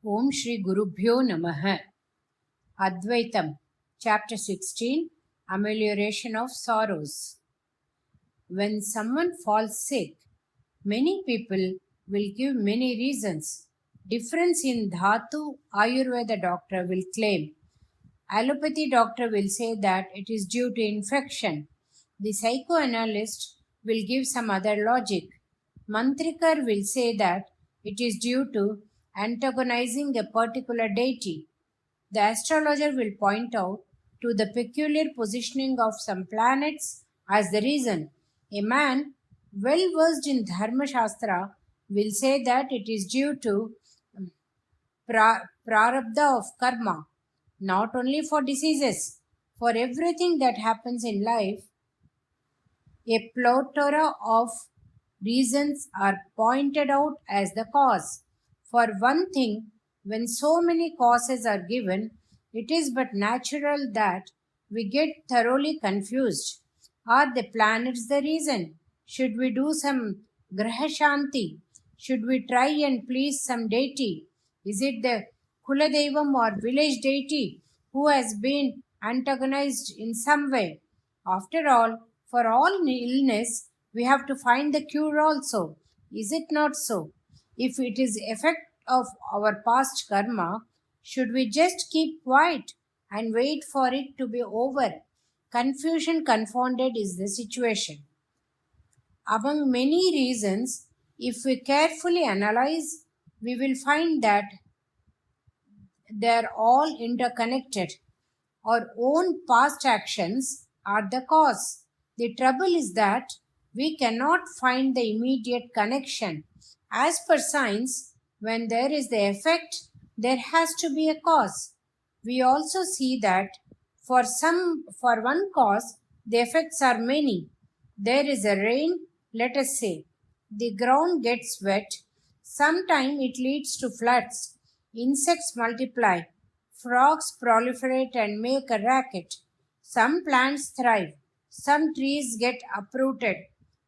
Om Shri Gurubhyo Namaha. Advaitam, Chapter 16, Amelioration of Sorrows. When someone falls sick, many people will give many reasons. Difference in Dhatu, Ayurveda doctor will claim. Allopathy doctor will say that it is due to infection. The psychoanalyst will give some other logic. Mantrikar will say that it is due to antagonizing a particular deity. The astrologer will point out to the peculiar positioning of some planets as the reason. A man well versed in Dharma Shastra will say that it is due to prarabdha of karma, not only for diseases, for everything that happens in life. A plethora of reasons are pointed out as the cause. For one thing, when so many causes are given, it is but natural that we get thoroughly confused. Are the planets the reason? Should we do some graha shanti? Should we try and please some deity? Is it the Kuladevam or village deity who has been antagonized in some way? After all, for all illness, we have to find the cure also. Is it not so? If it is effect of our past karma, should we just keep quiet and wait for it to be over? Confusion confounded is the situation. Among many reasons, if we carefully analyze, we will find that they are all interconnected. Our own past actions are the cause. The trouble is that we cannot find the immediate connection. As per science, when there is the effect, there has to be a cause. We also see that for one cause, the effects are many. There is a rain, let us say. The ground gets wet. Sometimes it leads to floods. Insects multiply. Frogs proliferate and make a racket. Some plants thrive. Some trees get uprooted.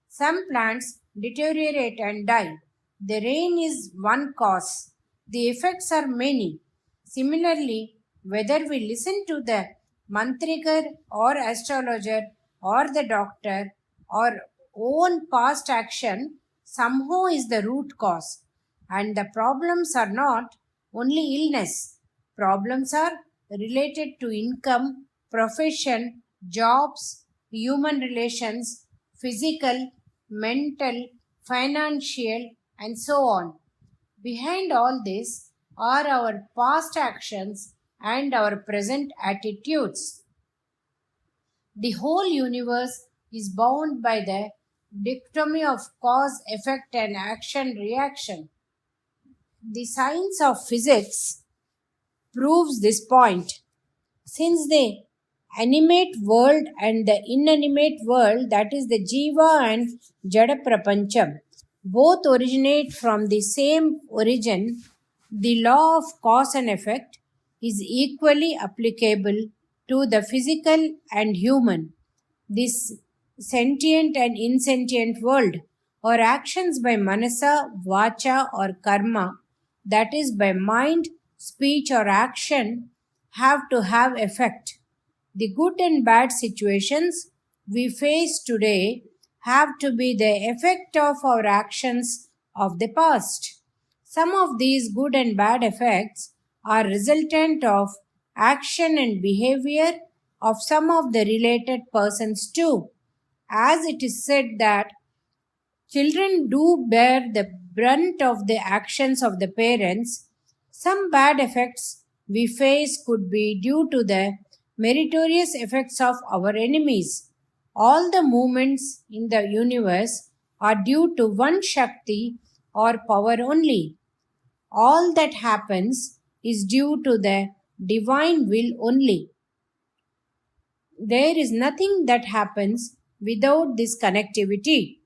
Some plants deteriorate and die. The rain is one cause. The effects are many. Similarly, whether we listen to the mantrikar or astrologer or the doctor, our own past action somehow is the root cause. And the problems are not only illness. Problems are related to income, profession, jobs, human relations, physical, mental, financial, and so on. Behind all this are our past actions and our present attitudes. The whole universe is bound by the dichotomy of cause, effect, and action reaction. The science of physics proves this point. Since the animate world and the inanimate world, that is the Jiva and Jada Prapancham, both originate from the same origin, the law of cause and effect is equally applicable to the physical and human, this sentient and insentient world, or actions by manasa, vacha, or karma, that is by mind, speech, or action, have to have effect. The good and bad situations we face today have to be the effect of our actions of the past. Some of these good and bad effects are resultant of action and behavior of some of the related persons too. As it is said that children do bear the brunt of the actions of the parents, some bad effects we face could be due to the meritorious effects of our enemies. All the movements in the universe are due to one Shakti or power only. All that happens is due to the divine will only. There is nothing that happens without this connectivity.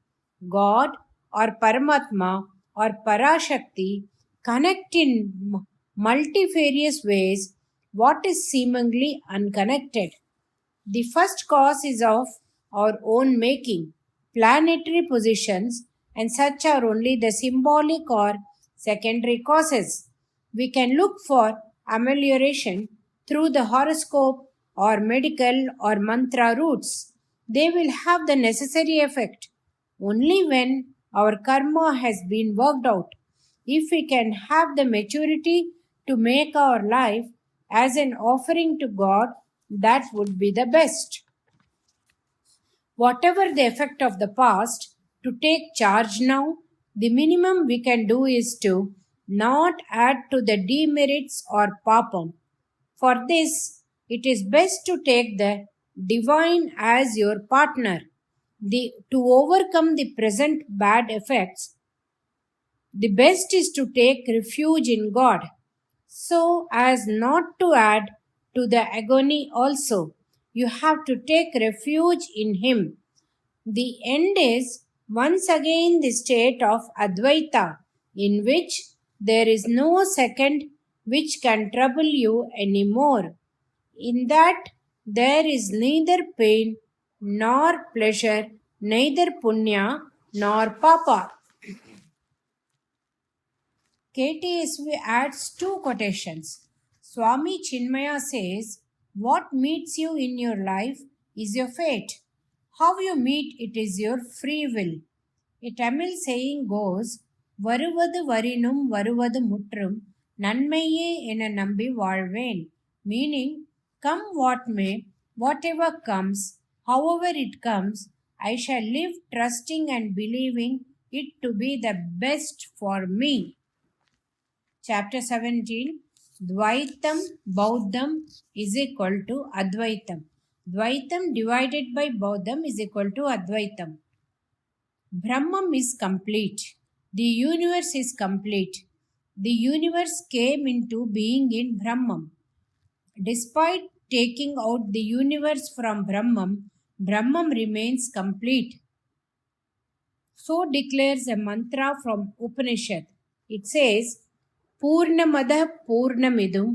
God or Paramatma or Parashakti connect in multifarious ways what is seemingly unconnected. The first cause is of our own making. Planetary positions and such are only the symbolic or secondary causes. We can look for amelioration through the horoscope or medical or mantra routes. They will have the necessary effect only when our karma has been worked out. If we can have the maturity to make our life as an offering to God, that would be the best. Whatever the effect of the past, to take charge now, the minimum we can do is to not add to the demerits or papam. For this, it is best to take the divine as your partner. To overcome the present bad effects, the best is to take refuge in God, so as not to add to the agony also. You have to take refuge in Him. The end is once again the state of Advaita, in which there is no second which can trouble you any more. In that there is neither pain nor pleasure, neither punya nor papa. KTSV adds two quotations. Swami Chinmaya says, "What meets you in your life is your fate. How you meet it is your free will." A Tamil saying goes, "Varuvadu varinum varuvadu muttrum nanmaiye ena nambi வாழ்வேன்," meaning, come what may, whatever comes, however it comes, I shall live trusting and believing it to be the best for me. Chapter 17, Dvaitam Bauddham is equal to Advaitam. Dvaitam divided by Bauddham is equal to Advaitam. Brahman is complete. The universe is complete. The universe came into being in Brahman. Despite taking out the universe from Brahman, Brahman remains complete. So declares a mantra from Upanishad. It says, Purnamadah Purnamidum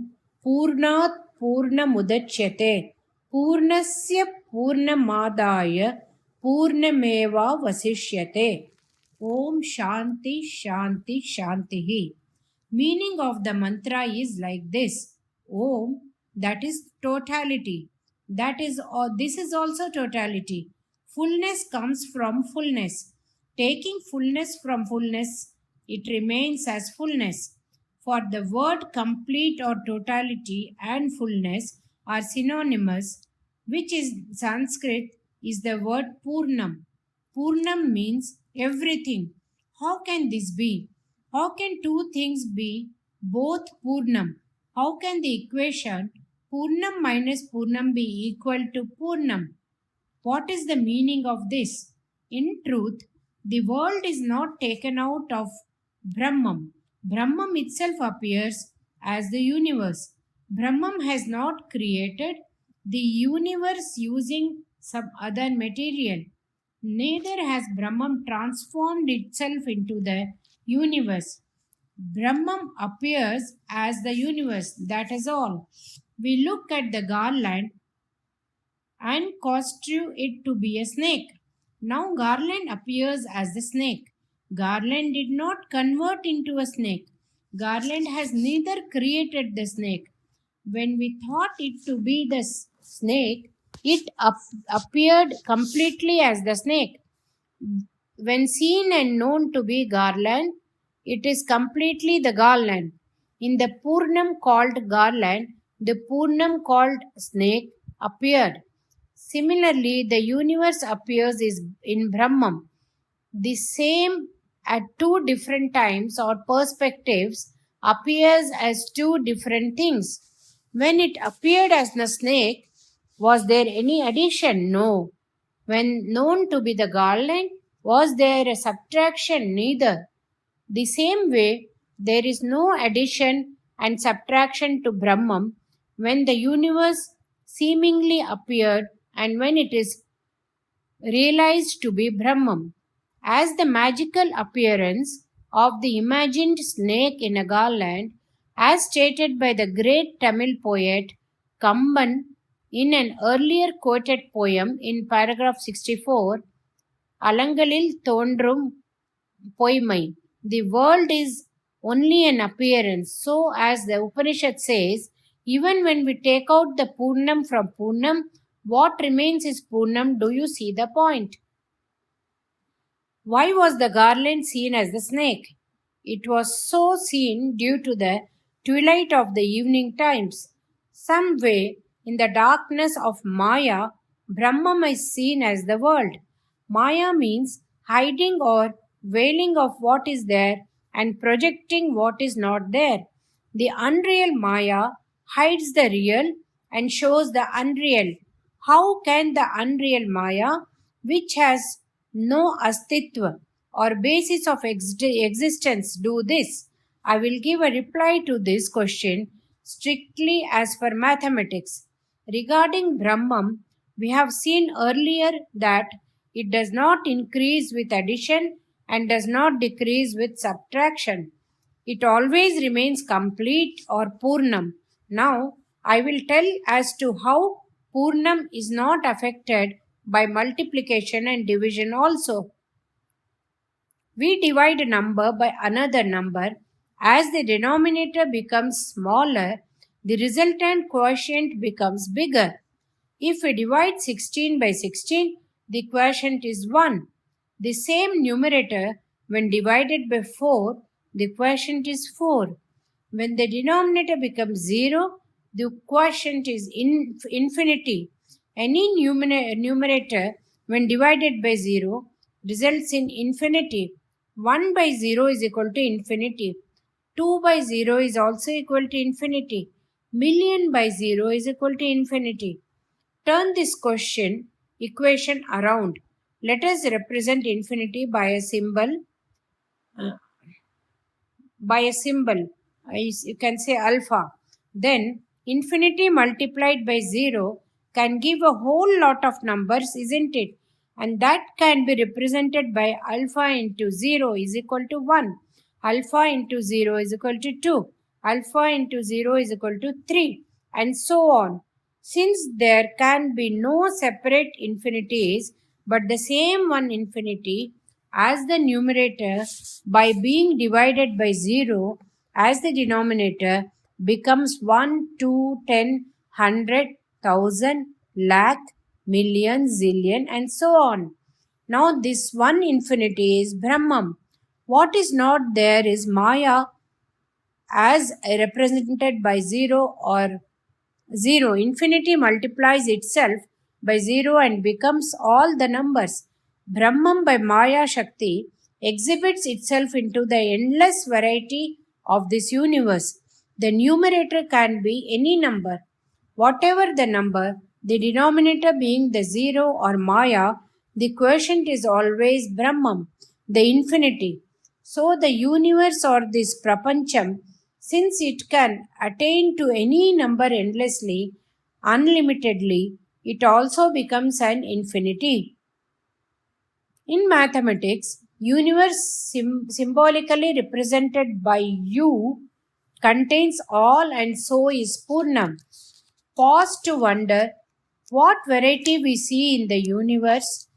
Purnat Purnamudachyate Purnasya Purnamadaya Purnameva Vasishyate. Om Shanti Shanti Shantihi. Meaning of the mantra is like this. Om, that is totality. This is also totality. Fullness comes from fullness. Taking fullness from fullness, it remains as fullness. For the word complete or totality and fullness are synonymous, which is Sanskrit is the word Purnam. Purnam means everything. How can this be? How can two things be both Purnam? How can the equation Purnam minus Purnam be equal to Purnam? What is the meaning of this? In truth, the world is not taken out of Brahman. Brahman itself appears as the universe. Brahman has not created the universe using some other material. Neither has Brahman transformed itself into the universe. Brahman appears as the universe, that is all. We look at the garland and construe it to be a snake. Now garland appears as the snake. Garland did not convert into a snake. Garland has neither created the snake. When we thought it to be the snake, it appeared completely as the snake. When seen and known to be garland, it is completely the garland. In the Purnam called garland, the Purnam called snake appeared. Similarly, the universe appears in Brahman. The same at two different times or perspectives appears as two different things. When it appeared as the snake, was there any addition? No. When known to be the garland, was there a subtraction? Neither. The same way, there is no addition and subtraction to Brahman when the universe seemingly appeared and when it is realized to be Brahman. As the magical appearance of the imagined snake in a garland, as stated by the great Tamil poet Kamban in an earlier quoted poem in paragraph 64, Alangalil Thondrum Poimai. The world is only an appearance. So, as the Upanishad says, even when we take out the Purnam from Purnam, what remains is Purnam. Do you see the point? Why was the garland seen as the snake? It was so seen due to the twilight of the evening times. Some way, in the darkness of Maya, Brahman is seen as the world. Maya means hiding or veiling of what is there and projecting what is not there. The unreal Maya hides the real and shows the unreal. How can the unreal Maya, which has no astitva or basis of existence, do this? I will give a reply to this question strictly as per mathematics. Regarding Brahman, we have seen earlier that it does not increase with addition and does not decrease with subtraction. It always remains complete or Purnam. Now, I will tell as to how Purnam is not affected by multiplication and division also. We divide a number by another number. As the denominator becomes smaller, the resultant quotient becomes bigger. If we divide 16 by 16, the quotient is 1. The same numerator, when divided by 4, the quotient is 4. When the denominator becomes 0, the quotient is infinity. Any numerator, when divided by 0, results in infinity. 1 by 0 is equal to infinity. 2 by 0 is also equal to infinity. Million by 0 is equal to infinity. Turn this equation around. Let us represent infinity by a symbol. You can say alpha. Then infinity multiplied by 0 can give a whole lot of numbers, isn't it? And that can be represented by alpha into 0 is equal to 1. Alpha into 0 is equal to 2. Alpha into 0 is equal to 3. And so on. Since there can be no separate infinities but the same one infinity, as the numerator by being divided by 0 as the denominator becomes 1, 2, 10, 100, 1000, lakh, million, zillion and so on. Now this one infinity is Brahman. What is not there is Maya as represented by 0 or 0. Infinity multiplies itself by 0 and becomes all the numbers. Brahman by Maya Shakti exhibits itself into the endless variety of this universe. The numerator can be any number. Whatever the number, the denominator being the 0 or Maya, the quotient is always Brahman, the infinity. So the universe or this prapancham, since it can attain to any number endlessly, unlimitedly, it also becomes an infinity. In mathematics, universe symbolically represented by U contains all and so is Purnam. Pause to wonder what variety we see in the universe.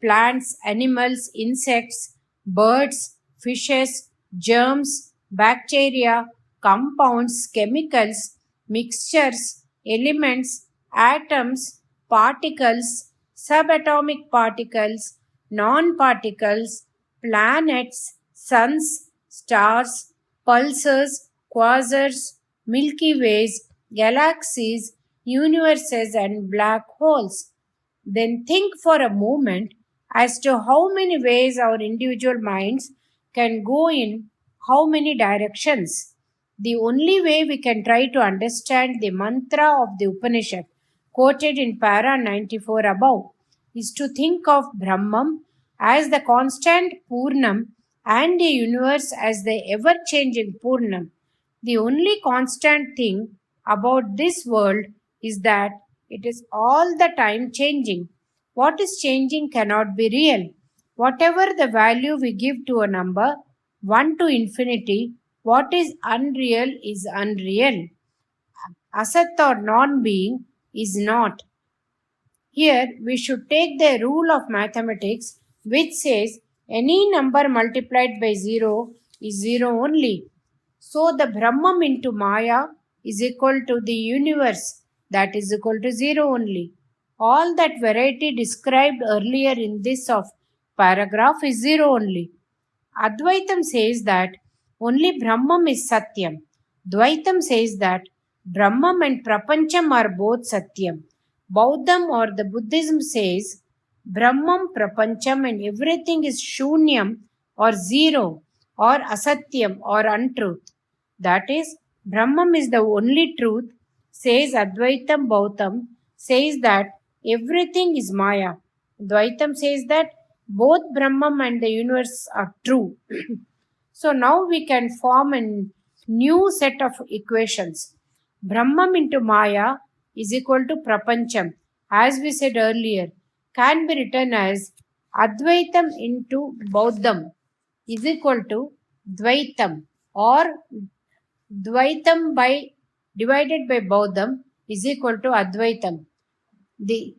Plants, animals, insects, birds, fishes, germs, bacteria, compounds, chemicals, mixtures, elements, atoms, particles, subatomic particles, non-particles, planets, suns, stars, pulsars, quasars, Milky Ways, galaxies, universes and black holes. Then think for a moment as to how many ways our individual minds can go in how many directions. The only way we can try to understand the mantra of the Upanishad quoted in para 94 above is to think of Brahman as the constant Purnam and the universe as the ever-changing Purnam. The only constant thing about this world is that it is all the time changing. What is changing cannot be real. Whatever the value we give to a number, 1 to infinity, what is unreal is unreal. Asat or non-being is not. Here we should take the rule of mathematics which says any number multiplied by 0 is zero only. So the Brahman into Maya is equal to the universe, that is equal to zero only. All that variety described earlier in this of paragraph is zero only. Advaitam says that only Brahman is Satyam. Dvaitam says that Brahman and Prapancham are both Satyam. Bauddham or the Buddhism says Brahman, Prapancham and everything is Shunyam or zero or Asatyam or untruth. That is, Brahman is the only truth, says Advaitam. Bauddham says that everything is Maya. Dvaitam says that both Brahman and the universe are true. So now we can form a new set of equations. Brahman into Maya is equal to Prapancham, as we said earlier, can be written as Advaitam into Bauddham is equal to Dvaitam, or Dvaitam by divided by Bauddham is equal to Advaitam. The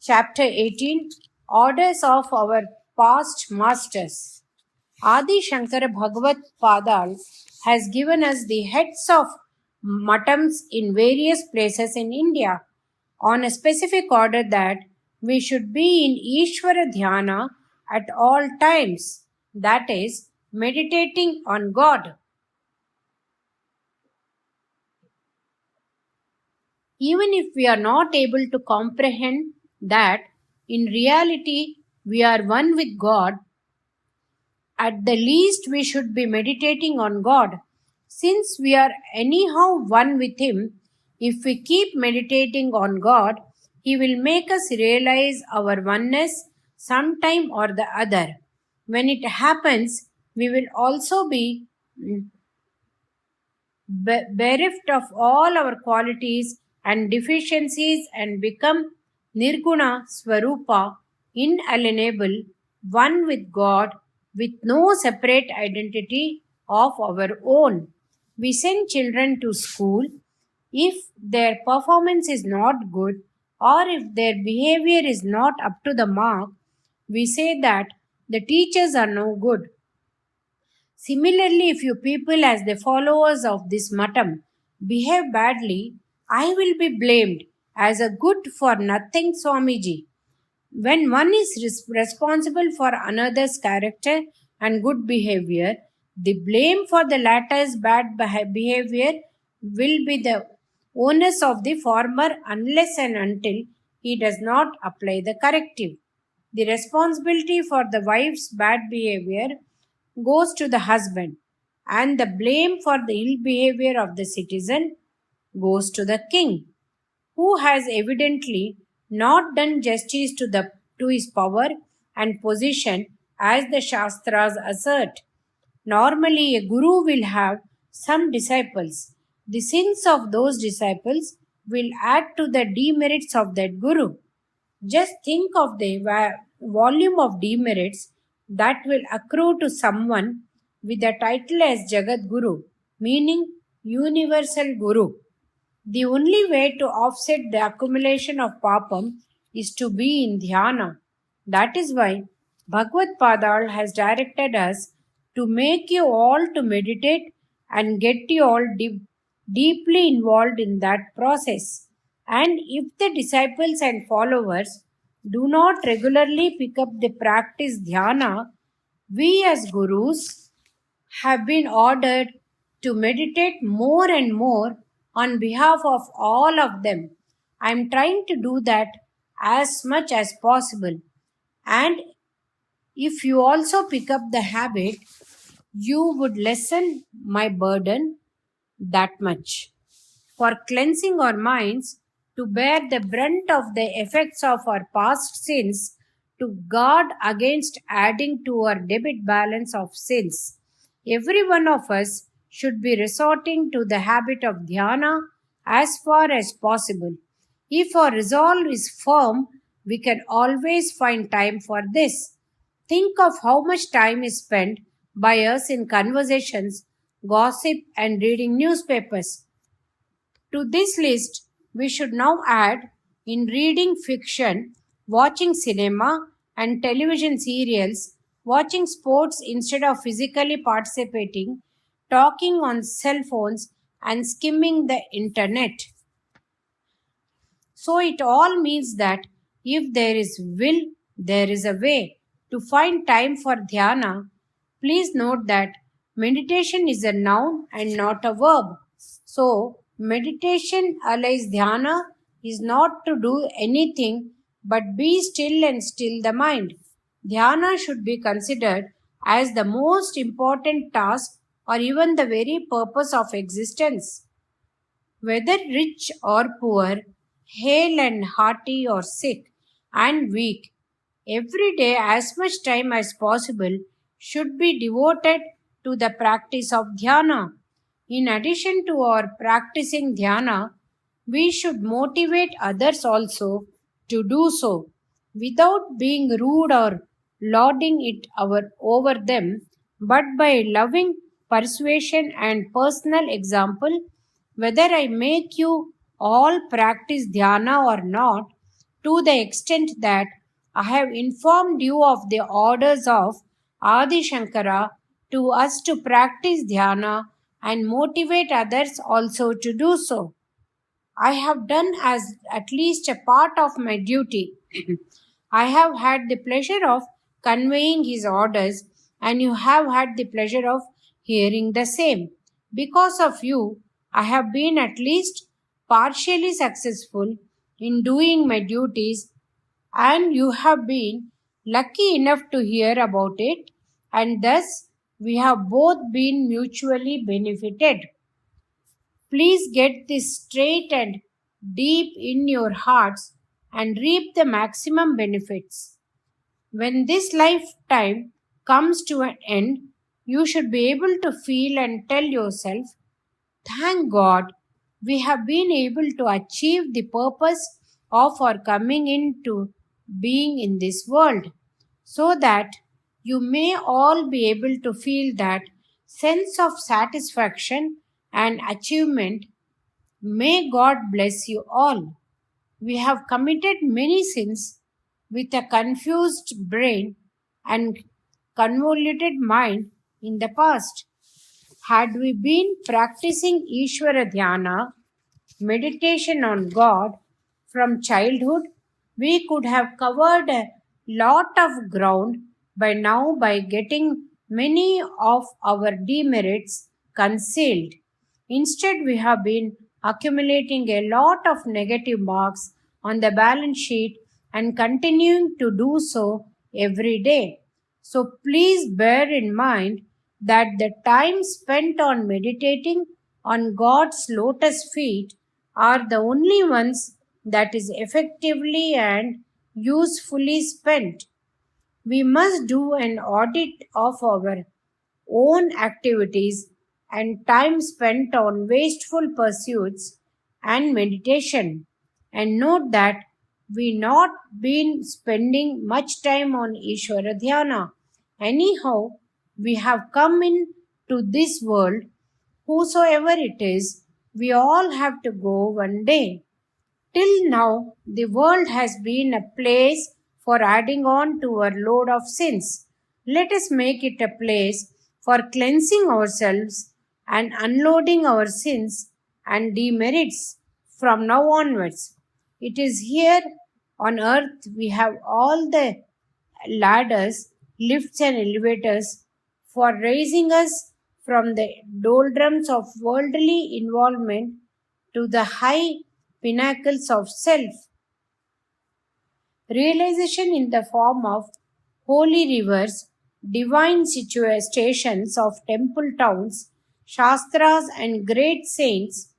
Chapter 18, Orders of our Past Masters. Adi Shankara Bhagavad Padal has given us the heads of matams in various places in India on a specific order that we should be in Ishvara Dhyana at all times, that is, meditating on God. Even if we are not able to comprehend that in reality we are one with God, at the least we should be meditating on God. Since we are anyhow one with Him, if we keep meditating on God, He will make us realize our oneness sometime or the other. When it happens, we will also be bereft of all our qualities and deficiencies and become Nirguna Swarupa, inalienable, one with God, with no separate identity of our own. We send children to school. If their performance is not good or if their behavior is not up to the mark, we say that the teachers are no good. Similarly, if you people as the followers of this matam behave badly, I will be blamed as a good for nothing Swamiji. When one is responsible for another's character and good behavior, the blame for the latter's bad behavior will be the onus of the former unless and until he does not apply the corrective. The responsibility for the wife's bad behavior goes to the husband, and the blame for the ill behavior of the citizen goes to the king, who has evidently not done justice to his power and position as the Shastras assert. Normally, a guru will have some disciples. The sins of those disciples will add to the demerits of that guru. Just think of the volume of demerits that will accrue to someone with the title as Jagat Guru, meaning Universal Guru. The only way to offset the accumulation of papam is to be in dhyana. That is why Bhagavad Padal has directed us to make you all to meditate and get you all deeply involved in that process. And if the disciples and followers do not regularly pick up the practice dhyana, we as gurus have been ordered to meditate more and more on behalf of all of them. I am trying to do that as much as possible. And if you also pick up the habit, you would lessen my burden that much. For cleansing our minds, to bear the brunt of the effects of our past sins, to guard against adding to our debit balance of sins. Every one of us should be resorting to the habit of dhyana as far as possible. If our resolve is firm, we can always find time for this. Think of how much time is spent by us in conversations, gossip, and reading newspapers. To this list, we should now add in reading fiction, watching cinema, and television serials, watching sports instead of physically participating, talking on cell phones, and skimming the internet. So it all means that if there is will, there is a way to find time for dhyana. Please note that meditation is a noun and not a verb. So meditation allies dhyana is not to do anything but be still and still the mind. Dhyana should be considered as the most important task or even the very purpose of existence. Whether rich or poor, hale and hearty or sick and weak, every day as much time as possible should be devoted to the practice of dhyana. In addition to our practicing dhyana, we should motivate others also to do so without being rude or lording it over them, but by loving persuasion and personal example. Whether I make you all practice dhyana or not, to the extent that I have informed you of the orders of Adi Shankara to us to practice dhyana and motivate others also to do so. I have done as at least a part of my duty. I have had the pleasure of conveying his orders, and you have had the pleasure of hearing the same. Because of you, I have been at least partially successful in doing my duties, and you have been lucky enough to hear about it, and thus we have both been mutually benefited. Please get this straight and deep in your hearts and reap the maximum benefits. When this lifetime comes to an end, you should be able to feel and tell yourself, thank God we have been able to achieve the purpose of our coming into being in this world, so that you may all be able to feel that sense of satisfaction and achievement. May God bless you all. We have committed many sins with a confused brain and convoluted mind in the past. Had we been practicing Ishvara Dhyana, meditation on God, from childhood, we could have covered a lot of ground by now by getting many of our demerits concealed. Instead, we have been accumulating a lot of negative marks on the balance sheet and continuing to do so every day. So please bear in mind that the time spent on meditating on God's lotus feet are the only ones that is effectively and usefully spent. We must do an audit of our own activities and time spent on wasteful pursuits and meditation, and note that we not been spending much time on Ishvara Dhyana. Anyhow, we have come into this world, whosoever it is, we all have to go one day. Till now, the world has been a place for adding on to our load of sins. Let us make it a place for cleansing ourselves and unloading our sins and demerits from now onwards. It is here on earth we have all the ladders, lifts, and elevators for raising us from the doldrums of worldly involvement to the high pinnacles of self. Realization in the form of holy rivers, divine stations of temple towns, shastras, and great saints,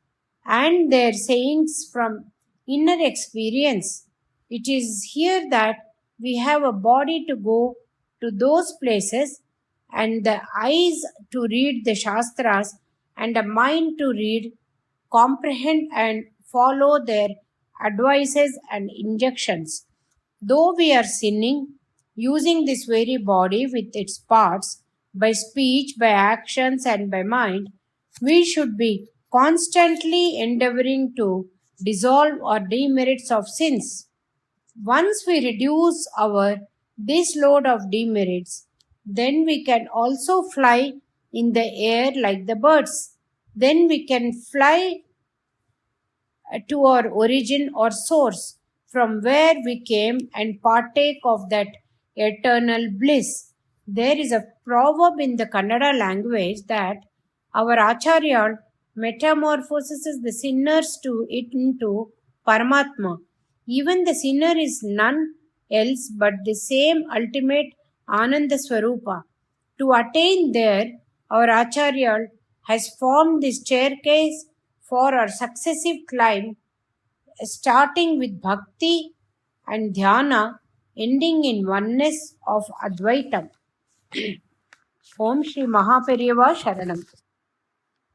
and their sayings from inner experience. It is here that we have a body to go to those places, and the eyes to read the shastras, and a mind to read, comprehend, and follow their advices and injunctions. Though we are sinning, using this very body with its parts, by speech, by actions, and by mind, we should be constantly endeavoring to dissolve our demerits of sins. Once we reduce our this load of demerits, then we can also fly in the air like the birds. Then we can fly to our origin or source from where we came and partake of that eternal bliss. There is a proverb in the Kannada language that our Acharya metamorphoses the sinners into Paramatma. Even the sinner is none else but the same ultimate Ananda Swarupa. To attain there, our Acharya has formed this staircase for our successive climb, starting with bhakti and dhyana, ending in oneness of Advaitam. Om Shri Mahaperiyava Sharanam.